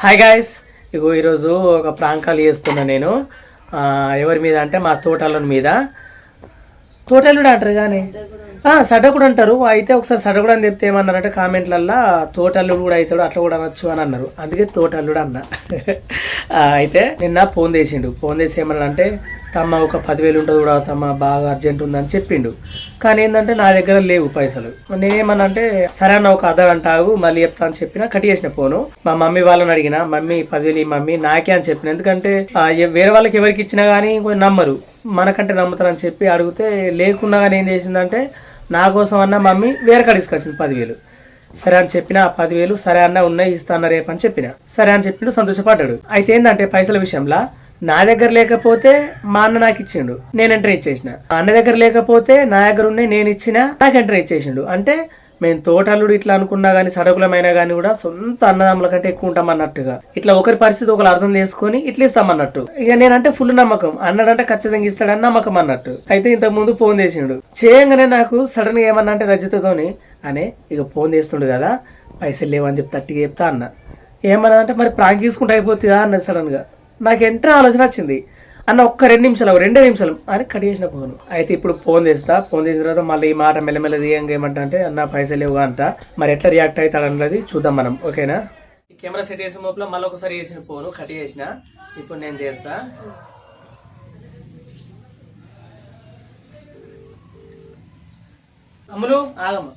Hi guys, ఇగో ఈరోజు ఒక ప్రాంకాలు చేస్తున్నా నేను. ఎవరి మీద అంటే మా తోటల మీద. తోటలు కూడా అంటారు కానీ సడ్డ కూడా అంటారు. అయితే ఒకసారి సడ్డ కూడా అని చెప్తే ఏమన్నారంటే కామెంట్లల్లో తోటల్లుడు కూడా అవుతాడు అట్లా కూడా అనొచ్చు అని అన్నారు. అందుకే తోటల్లుడు అన్న. అయితే నిన్న ఫోన్ చేసి ఏమన్నాడంటే తమ్మ ఒక 10,000 ఉంటుంది కూడా తమ్మ, బాగా అర్జెంట్ ఉందని చెప్పిండు. కానీ ఏంటంటే నా దగ్గర లేవు పైసలు. నేనేమన్నా అంటే సరే అన్న ఒక అర్ధగంట ఆగు మళ్ళీ చెప్తా అని చెప్పిన, కట్ చేసిన ఫోను. మా మమ్మీ వాళ్ళని అడిగిన, మమ్మీ 10,000 మమ్మీ నాకే అని చెప్పిన. ఎందుకంటే వేరే వాళ్ళకి ఎవరికి ఇచ్చినా కానీ కొంచెం నమ్మరు, మనకంటే నమ్ముతారని చెప్పి అడిగితే లేకున్నా కానీ ఏం చేసిందంటే నా కోసం అన్న మమ్మీ వేరే కాడ తీసుకొచ్చింది 10,000. సరే అని చెప్పిన, ఆ 10,000 సరే అన్న ఉన్నాయి ఇస్తా అన్న రేపు అని చెప్పిన. సరే అని చెప్పిండు, సంతోషపడ్డాడు. అయితే ఏంటంటే పైసల విషయంలో నా దగ్గర లేకపోతే మా అన్న నాకు ఇచ్చిండు, నేను ఎంటర్ ఇచ్చేసిన. అన్న దగ్గర లేకపోతే నా దగ్గర ఉన్నాయి నేను ఇచ్చిన, నాకు ఎంటర్ ఇచ్చేసిండు. అంటే మేము తోటల్లుడు ఇట్లా అనుకున్నా గానీ సడకులమైనా గానీ కూడా సొంత అన్నదమ్ముల కంటే ఎక్కువ ఉంటాం అన్నట్టుగా, ఇట్లా ఒకరి పరిస్థితి ఒకరు అర్థం చేసుకొని ఇట్లా ఇస్తామన్నట్టు. ఇక నేనంటే ఫుల్ నమ్మకం, అన్నాడంటే ఖచ్చితంగా ఇస్తాడని నమ్మకం అన్నట్టు. అయితే ఇంతకు ముందు ఫోన్ చేసిండు. చేయగానే నాకు సడన్ గా ఏమన్నా అంటే రజితతోని అనే ఇక ఫోన్ చేస్తుండు కదా, పైసలు లేవని చెప్పి తట్టిగా చెప్తా అన్న. ఏమన్నా అంటే మరి ప్రాంక్ తీసుకుంటే అయిపోతుందా అన్నది. సడన్ గా నాకు ఎంటర్ ఆలోచన వచ్చింది. అన్న ఒక్క 2 నిమిషాలు 2 నిమిషాలు అని కట్ చేసిన ఫోన్. అయితే ఇప్పుడు ఫోన్ చేసిన తర్వాత మళ్ళీ ఈ మాట మెల్లమెల్ల తీయంగా ఏమంటా అంటే అన్న పైసలు లేవుగా అంట. మరి ఎట్లా రియాక్ట్ అవుతాడన్నది చూద్దాం మనం, ఓకేనా? ఈ కెమెరా సెట్ చేసిన లోపల మళ్ళీ ఒకసారి చేసిన ఫోన్ కట్ చేసిన. ఇప్పుడు నేను చేస్తా. అమ్ములు ఆగమ్మ.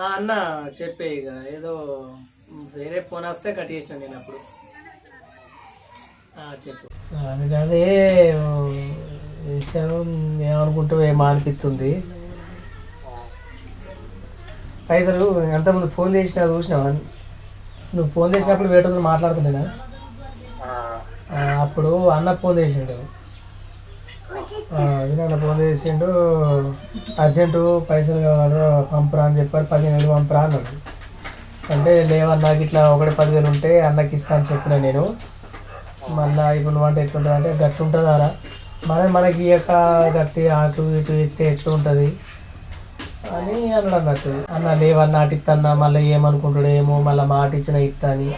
అన్న చెప్పే, ఇక ఏదో వేరే ఫోన్ వస్తే కట్ చేసిన నేను అప్పుడు. చెప్పు. అదే విషయం ఏమనుకుంటూ ఏమో అనిపిస్తుంది. పైసలు ఎంతమంది ఫోన్ చేసినా చూసినావా? నువ్వు ఫోన్ చేసినప్పుడు వేటతో మాట్లాడుతుండేనా? అప్పుడు అన్న ఫోన్ చేసిండు, అన్న ఫోన్ చేసిండు, అర్జెంటు పైసలు కావాలి పంపరా అని చెప్పారు. 15,000 పంపరా అన్నాడు. అంటే లేవన్నాకి ఇట్లా ఒకటి 10,000 ఉంటే అన్నకి ఇస్తా అని చెప్పిన నేను. మళ్ళీ ఇప్పుడు నువ్వు అంటే ఎట్లుంటుంది అంటే గట్టి ఉంటుంది అలా మనకి ఇక గట్టి అటు ఇటు ఎత్తే ఎట్లా ఉంటుంది అని అన్నాడు అన్నట్టు. అన్న లేవన్నా అటు ఇత్తన్నా మళ్ళీ ఏమనుకుంటాడు ఏమో, మళ్ళీ మాట ఇచ్చిన ఇత్తా అని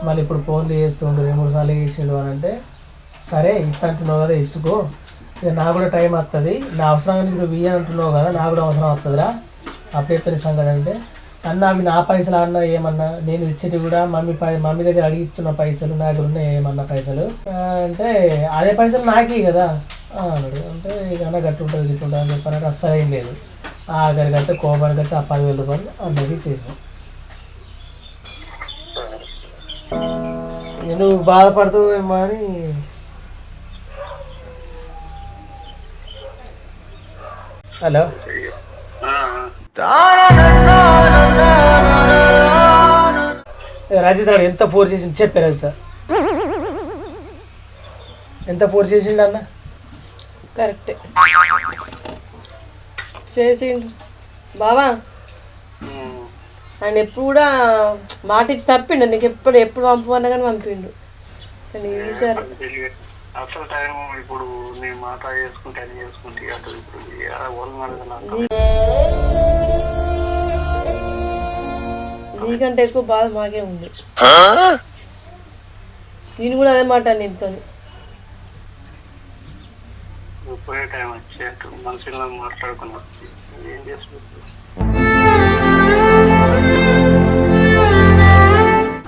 మళ్ళీ ఇప్పుడు ఫోన్లు చేస్తుండు 2-3 సార్లు చేసిండు అని. అంటే సరే ఇస్తా అంటున్నావు కదా ఇచ్చుకో, ఇక నాకు కూడా టైం వస్తుంది, నా అవసరానికి నువ్వు ఇయ్య అంటున్నావు కదా నాకు కూడా అవసరం వస్తుందిరా అప్పుడు చెప్పిన సంగతి. అంటే అన్న అవి నా పైసలు అన్న ఏమన్నా నేను ఇచ్చేటి కూడా మమ్మీ దగ్గర అడిగిస్తున్న పైసలు నా దగ్గర ఉన్నాయి ఏమన్నా పైసలు అంటే అదే పైసలు నాకే కదా అన్నాడు. అంటే ఇక అన్న గట్టి ఉంటుంది గిట్టు ఉంటుంది అని చెప్పానంటే అస్సలు ఏం లేదు. ఆఖరికి అయితే కోపానికి వచ్చి ఆ 10,000 రూపాయలు అందరికి ఇచ్చేసాను. నువ్వు బాధపడుతావేమో అని. హలో, రజిత ఎంత ఫోర్స్ చేసిండు చెప్పే. రజిత ఎంత ఫోర్స్ చేసిండు అన్న? కరెక్ట్ చేసిండు బావా. ఆయన ఎప్పుడు కూడా మాట ఇచ్చి తప్పిండు, నీకు ఎప్పుడు పంపమన్నా కానీ పంపిండు. కానీ ఈసారి అసలు టైం ఇప్పుడు నేను మాట చేసుకుంటే అసలు ఇప్పుడు నీకంటే ఎక్కువ బాధ మాకే ఉంది. నేను కూడా అదే మాట నీతో పోయే టైం వచ్చి మనుషుల్లో మాట్లాడుకుని వచ్చి ఏం చేస్తుంది.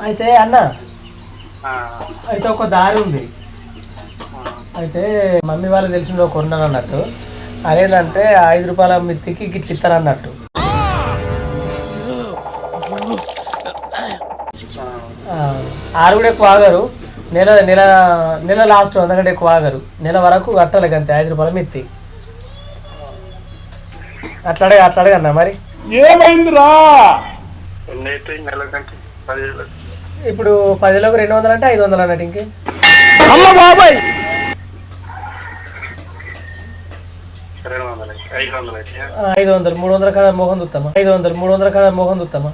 అయితే అన్న అయితే ఒక దారి ఉంది. అయితే మమ్మీ వాళ్ళు తెలిసిన కొన్నాను అన్నట్టు. అదేంటంటే 5 రూపాయల మిత్తికి గిట్లు ఇస్తారు అన్నట్టు. ఆరు కూడా ఎక్కువ ఆగరు, నెల నెల నెల లాస్ట్ అంతకంటే ఎక్కువ ఆగరు. నెల వరకు కట్టాలి అంతే 5 రూపాయల మిత్తి. అట్లాడే అన్న మరి ఏమైందిరా? ఇప్పుడు 10,000కు 200 అంటే 500 అన్నట్టు. ఇంకే అమ్మ బాబాయ్ 500 300 కదా మోహన్ చూస్తామా? 500 300 కదా మోహన్ చూస్తామా?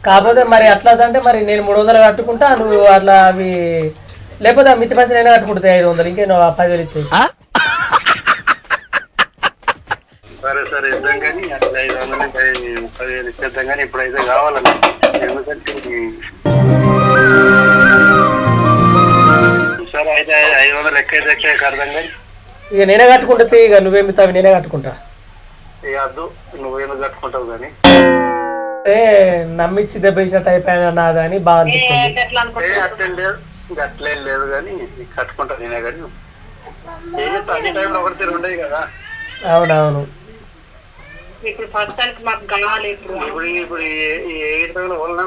కాకపోతే మరి అట్లా అంటే మరి నేను 300 కట్టుకుంటా, నువ్వు అట్లా అవి లేకపోతే మిత్తి పైసలు అయినా కట్టుకుంటుంది 500. ఇంకే 10,000 ఇచ్చేయి. సరే ఇద్దాం కానీ అట్లా 500 10,000 ఇచ్చేద్దాం కానీ ఇప్పుడైతే కావాలన్నా. ఎందుకంటే సరే అయితే 500 ఎక్క అర్థం కానీ ఇక నేనే కట్టుకుంటా. ఇక నువ్వేమితావి నేనే కట్టుకుంటా. ఇక వద్దు, నువ్వేమో కట్టుకుంటావు కానీ నమ్మిచ్చి దెబ్బేసినట్టు అయిపోయినా నాదా అని బాగా అనిపిస్తుంది. అట్లేం లేదు, ఇంకా అట్లేం లేదు కానీ కట్టుకుంటా నేనే కానీ అన్ని టైంలో ఒకటి ఉండేవి కదా. అవునవును. ఇప్పుడు ప్రస్తుతానికి మాకు కావాలి. ఇప్పుడు ఇప్పుడు ఏ టైంలో వాళ్ళ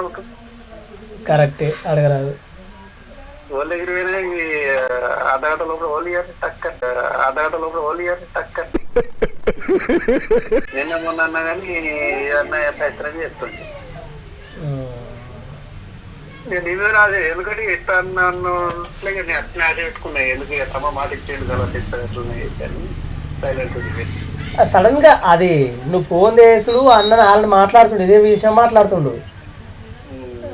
కరెక్టే, అడగరాదు. వాళ్ళ దగ్గర పోయినా అర్ధగంట లోపల ఓలి టక్క నిన్న మొన్న అన్నా కానీ అన్న ప్రయత్నం చేస్తుంది. నేను ఇవే రాదు ఎందుకంటే ఇట్లా నన్ను అట్లా ఆశ పెట్టుకున్నా. ఎందుకు తమ మాట ఇచ్చేది కదా తెచ్చున్నాయి సైలెంట్. సడన్ గా అది నువ్వు ఫోన్ చేసుడు అన్న వాళ్ళని మాట్లాడుతుండు, ఇదే విషయం మాట్లాడుతుండు.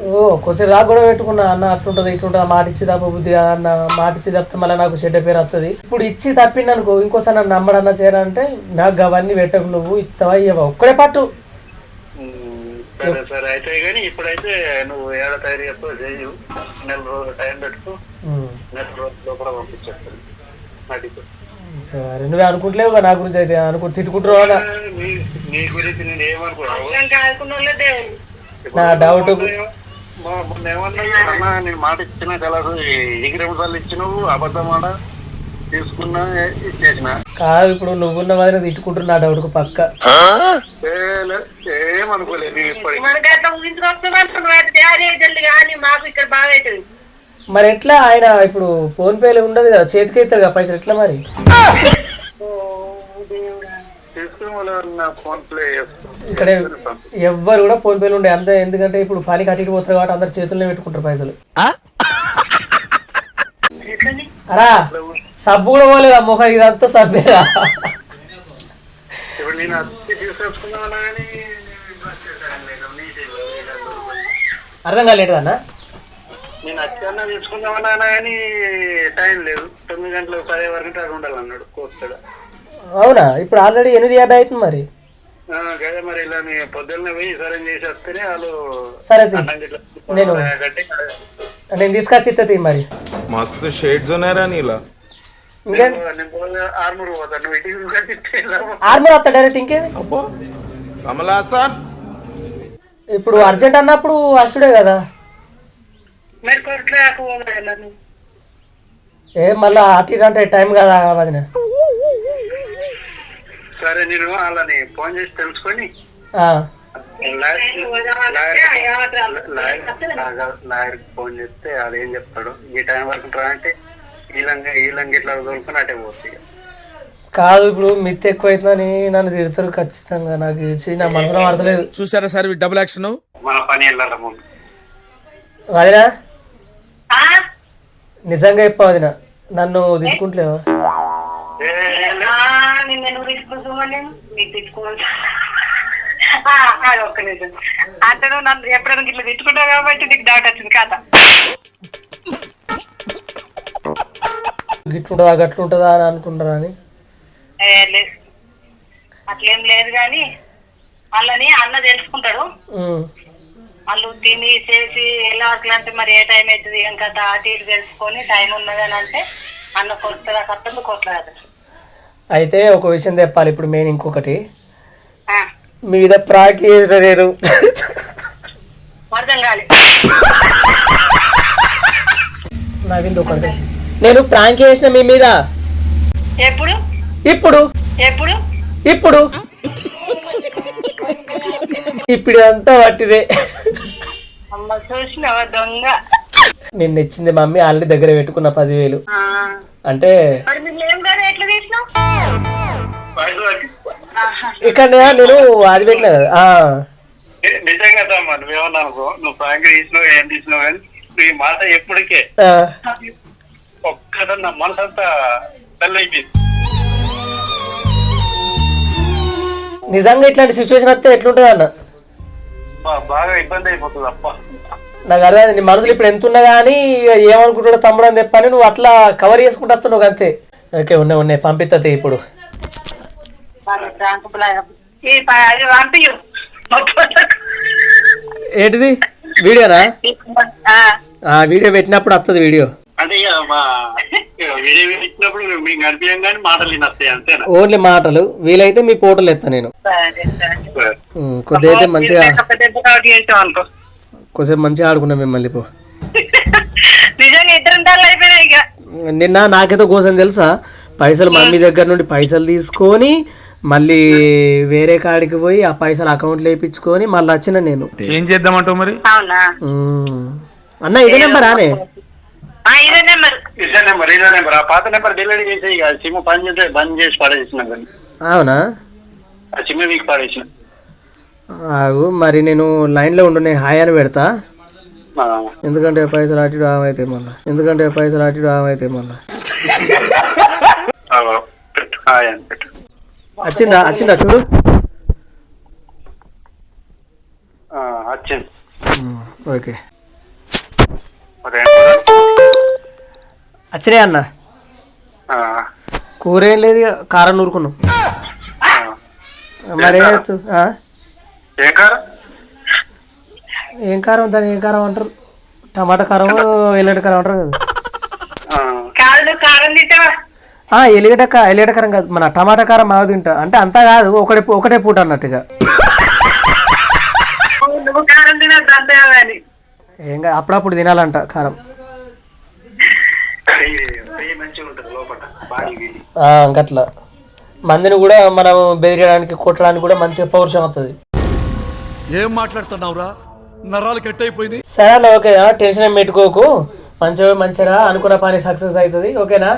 ఓ కొంచెం రాక కూడా పెట్టుకున్నా, అన్న అట్లుంటుంది ఇట్లుంటుంది, మాట ఇచ్చి తప్ప బుద్ధి అన్న, మాట ఇచ్చి తప్పితే మళ్ళీ నాకు చెడ్డ పేరు వస్తుంది. ఇప్పుడు ఇచ్చి తప్పింది అనుకో, ఇంకోసారి నన్ను నమ్మడన్నా చేయాలంటే నాకు అవన్నీ పెట్టకు, నువ్వు ఇస్తావా ఇవ్వవా ఒక్కడే పట్టు. సరే సరే అయితే కానీ ఇప్పుడైతే నువ్వు ఏడ తయారు చేస్తావు చేయు, 4 రోజులు టైం పెట్టుకో, 4 రోజుల లోపల పంపించేస్తాను. సరే నువ్వే అనుకుంటలేవు నా గురించి అయితే తిట్టుకుంటున్నావా? నీ గురించి నేను ఏమనుకున్నావు? నా డౌట్ మొన్న ఏమన్నా అన్నా నేను మాట ఇచ్చిన కలదు ఎగిరెంసార్లు ఇచ్చినావు, అబద్ధం మాట తీసుకున్నా ఇచ్చేసిన కాదు. ఇప్పుడు నువ్వున్న మాదిరి తిట్టుకుంటున్నా డౌట్ కు పక్క ఏమనుకోలేదు. మరి ఎట్లా ఆయన ఇప్పుడు ఫోన్ పేలు ఉండదు కదా, చేతికి అవుతారు కదా పైసలు, ఎట్లా మరి? ఇక్కడ ఎవ్వరు కూడా ఫోన్ పేలు ఉండే అంతే, ఎందుకంటే ఇప్పుడు పని కట్టికి పోతారు కాబట్టి అందరు చేతుల్లో పెట్టుకుంటారు పైసలు. అరా సబ్బు కూడా పోలేదా మొహం, ఇదంతా సబ్బేరా. అర్థం కాలేదు అన్న. నేను అచ్చన్నా తీసుకుందామన్నా కానీ టైం లేదు. 9 గంటలకు 10 వరకు అక్కడ ఉండాలన్నాడు కోస్తాడు. అవునా? ఇప్పుడు ఆల్రెడీ 8:50 అవుతుంది మరి. కదా మరి ఇలా పొద్దున్న పోయి సరైన చేసి వస్తేనే వాళ్ళు. సరే నేను తీసుకొచ్చి ఇస్తా మరి. మస్తు షేడ్స్ ఉన్నారా నీలా? ఆర్మూర్ పోతాను, నువ్వు ఇంటికి ఆర్మూర్ వస్తా డైరెక్ట్. ఇంకేది కమలాసా ఇప్పుడు అర్జెంట్ అన్నప్పుడు అచ్చుడే కదా. ఏ మళ్ళా అటు అంటే టైం కదా వదిన. సరే నేను వాళ్ళని ఫోన్ చేసి తెలుసుకొని లాయర్కి ఫోన్ చేస్తే వాళ్ళు ఏం చెప్తాడు, ఈ టైం వరకు రా అంటే ఈలంగా ఇట్లా తోలుకొని అటే పోతుంది. కాదు ఇప్పుడు మిత్ ఎక్కువ అవుతుందని నన్ను తిడతారు ఖచ్చితంగా. నాకు ఇచ్చి నా మనసులో అర్థలేదు. చూసారా సార్ డబుల్ యాక్షన్. మన పని వెళ్ళాల ముందు వదినా నిజంగా చెప్ప వదిన, నన్ను తిట్టుకుంటలేవా? అంటే నువ్వు నన్ను ఎప్పుడైనా ఇట్లా తిట్టుకుంటావు కాబట్టి నీకు డౌట్ వచ్చింది కదా. గిట్లుంటుందా గట్లుంటుందా అని అనుకుంటారా అని? అట్లేం లేదు కానీ వాళ్ళని అన్న తెలుసుకుంటాడు. వాళ్ళు తిని చేసి ఎలా అట్లా అంటే మరి ఏ టైం అవుతుంది ఇంకా అటు ఇటు తెలుసుకొని టైం ఉన్నదని అంటే అన్న కొడుతుందా కట్టదు కొట్టలేదు. అయితే ఒక విషయం చెప్పాలి ఇప్పుడు. మెయిన్ ఇంకొకటి మీద ప్రాక్ చేసిన నేను అర్థం కాలే. నవీన్ ఒకటి నేను ప్రాంక్ చేసిన మీ మీద. ఎప్పుడు ఇప్పుడు ఎప్పుడు ఇప్పుడు ఇప్పుడు అంతా పట్టిదే. అమ్మ చూసినవా దొంగ. నిన్న ఇచ్చింది మమ్మీ ఆల్రెడీ దగ్గర పెట్టుకున్న 10,000. అంటే ఇక్కడ నేను అది పెట్టినా కదా. నిజంగా నువ్వేమన్నా అనుకో, నువ్వు ప్రాంక్ తీసినావు ఏం తీసినావు కానీ ఈ మాట ఎప్పటికే ఒక్కడ నా మనసు అంతా తెల్లైపోయింది. నిజంగా ఇట్లాంటి సిచ్యువేషన్ వస్తే ఎట్లుంటుంది అన్న? బాగా ఇబ్బంది అయిపోతుంది అప్ప. నాకు అర్థం. నీ మనసులో ఇప్పుడు ఎంత ఉన్నా కానీ ఏమనుకుంటాడో తమ్ముడు అని చెప్పని నువ్వు అట్లా కవర్ చేసుకుంటూ వస్తున్నావు అంతే. ఓకే ఉన్నాయి పంపిస్తుంది ఇప్పుడు. ప్రాంక్ అది పంపించు ఏంటిది వీడియోనా? వీడియో పెట్టినప్పుడు వస్తుంది వీడియో. అంటే వీడియో ఇచ్చినప్పుడు మీకు కనిపించం కానీ మాటలు వినొస్తాయి అంతేనా? ఓన్లీ మాటలు. వీలైతే మీ ఫోటోలు ఎత్తా నేను. కొద్దిగా అయితే మంచిగా కొద్దిసేపు మంచిగా ఆడుకున్నా మిమ్మల్ని. పో నిజంగా ఇద్దరు అయిపోయినాయి. ఇక నిన్న నాకేదో కోసం తెలుసా, పైసలు మమ్మీ దగ్గర నుండి పైసలు తీసుకొని మళ్ళీ వేరే కాడికి పోయి ఆ పైసలు అకౌంట్లో వేయించుకొని మళ్ళీ వచ్చిన నేను. ఏం చేద్దామంటావు మరి? అవునా అన్న ఇదే నెంబర్ ఆనే? ఇదే నెంబర్. ఇదే నెంబర్. ఆ పాత నెంబర్ డిలీట్ చేసి సిమ్ బంద్ చేసి పడేసిన. అవునా? ఆ సిమ్ మీకు పడేసిన. మరి నేను లైన్లో ఉండు, నేను హాయ్ అని పెడతా. ఎందుకంటే పైసలు అటు ఆమైతే మళ్ళా. వచ్చిందా చూడు. ఓకే వచ్చినాయి అన్న. కూర ఏం లేదు, కారం నూరుకున్నాం. మరి ఏం కారం దాన్ని ఏం కారం అంటారు? టమాటా కారం, ఎల్లిగడ్డ కారం అంటారు కదా. ఎల్లిగడ్డ కారం కాదు, మన టమాటా కారం మాకు తింటా. అంటే అంతా కాదు, ఒకటే పూట అన్నట్టుగా. ఏం కాదు, అప్పుడప్పుడు తినాలంట కారం. గట్లా మందిని కూడా మనం బెదిరియడానికి కొట్టడానికి కూడా మంచిగా పౌరుషం వస్తుంది. ఏం మాట్లాడుతున్నావురా? నరాలు కట్ అయిపోయింది. సరే ఓకేనా, టెన్షన్ ఏం పెట్టుకోకు. మంచిగా అనుకున్న పని సక్సెస్ అవుతుంది. ఓకేనా?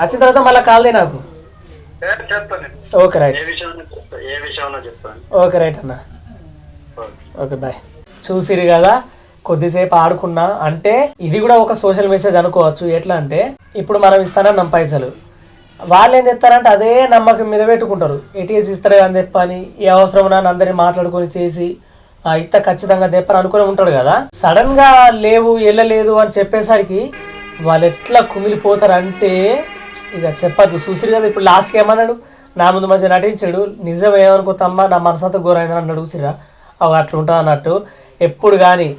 వచ్చిన తర్వాత మళ్ళీ కాల్దే నాకు. Okay right. ఓకే రైట్ అన్న. Okay bye. చూసిరు కదా, కొద్దిసేపు ఆడుకున్నా. అంటే ఇది కూడా ఒక సోషల్ మెసేజ్ అనుకోవచ్చు. ఎట్లా అంటే ఇప్పుడు మనం ఇస్తానన్నాం పైసలు, వాళ్ళు ఏం తెస్తారంటే అదే నమ్మకం మీద పెట్టుకుంటారు. ఎటీఎస్ ఇస్తారు అని తెప్పని, ఈ అవసరం నన్ను అందరినీ మాట్లాడుకొని చేసి ఇత్త ఖచ్చితంగా తెప్పని అనుకుని ఉంటాడు కదా. సడన్ గా లేవు వెళ్ళలేదు అని చెప్పేసరికి వాళ్ళు ఎట్లా కుమిలిపోతారంటే ఇక చెప్పద్దు. చూసిరు కదా, ఇప్పుడు లాస్ట్కి ఏమన్నాడు, నా ముందు మంచిగా నటించాడు, నిజం ఏమనుకోతమ్మా నా మనసంతా ఘోరైందని అన్నాడు. చూసిరా, అవి అట్లా ఉంటుంది అన్నట్టు. ఎప్పుడు కానీ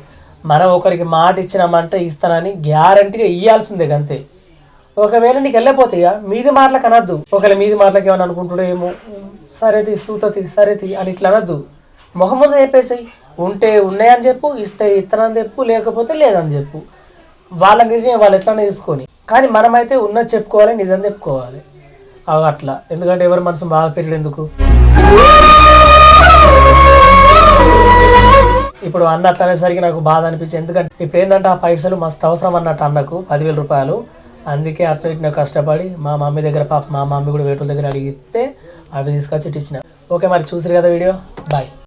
మనం ఒకరికి మాట ఇచ్చినామంటే ఇస్తానని గ్యారంటీగా ఇవ్వాల్సిందే అంతే. ఒకవేళ నీకు వెళ్ళిపోతాయి మీది మాటలకు అనద్దు. ఒకవేళ మీది మాటలకు ఏమని అనుకుంటాడో ఏమో, సరేది సూతతి సరేది అని ఇట్లా అనద్దు. మొహం ముందు చెప్పేసాయి. ఉంటే ఉన్నాయని చెప్పు, ఇస్తే ఇస్తానని చెప్పు, లేకపోతే లేదని చెప్పు. వాళ్ళ నిర్ణయం వాళ్ళు ఎట్లనే తీసుకొని. కానీ మనమైతే ఉన్నది చెప్పుకోవాలి, నిజం చెప్పుకోవాలి. అవి అట్లా. ఎందుకంటే ఎవరి మనసు బాగా పెరిగాడు ఎందుకు. ఇప్పుడు అన్న అట్లా అనేసరికి నాకు బాధ అనిపించింది. ఎందుకంటే ఇప్పుడు ఏంటంటే ఆ పైసలు మస్తు అవసరం అన్నట్టు అన్నకు 10,000 రూపాయలు. అందుకే అట్లా ఇట్లా కష్టపడి మా మమ్మీ దగ్గర మా మమ్మీ కూడా వేటుల దగ్గర అడిగితే అవి తీసుకొచ్చి ఇచ్చిన. ఓకే మరి చూసిరు కదా వీడియో. బాయ్.